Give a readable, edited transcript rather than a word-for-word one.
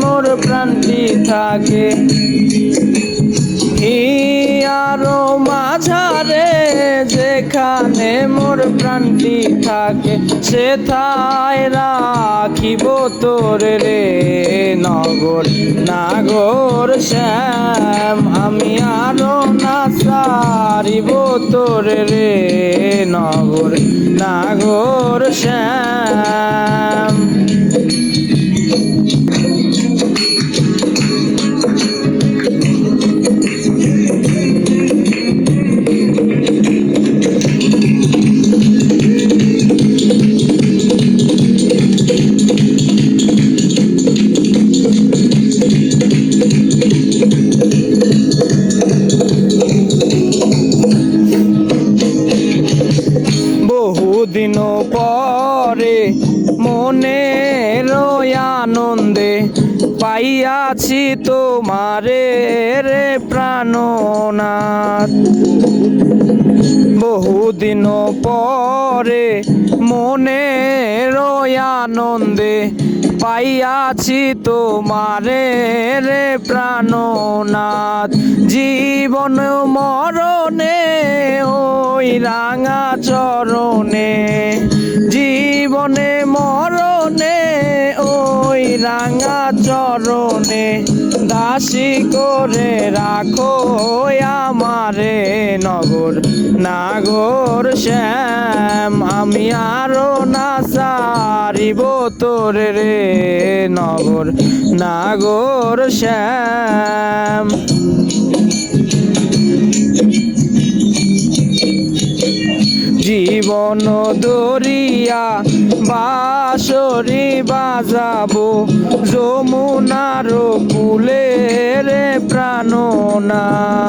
মোর প্রাণটি থাকে। হিয়ারো মাঝারে যেখানে মোর প্রাণটি থাকে, সেথায় রাখিব তোরে রে নগর নাগর শ্যাম। আমি আরো না সারিব তোরে রে নগর নাগর শ্যাম। বহুদিন পরে মনের আনন্দে পাইয়াছি তোমারে রে প্রাণনাথ। বহুদিন পরে মনের আনন্দে পাইয়াছি তোমারে রে প্রাণনাথ। জীবন মরণে ওই রাঙা চরণে, জীবনে মরণে ওই রাঙা চরণে, দাসী করে রাখো আমারে নগর নাগর শ্যাম। আমি আরো না সারিব তোরে রে নগর নাগর শ্যাম। জীবন দরিয়া বাঁশরি বাজাবো যমুনার কূলে রে প্রাণনাথ।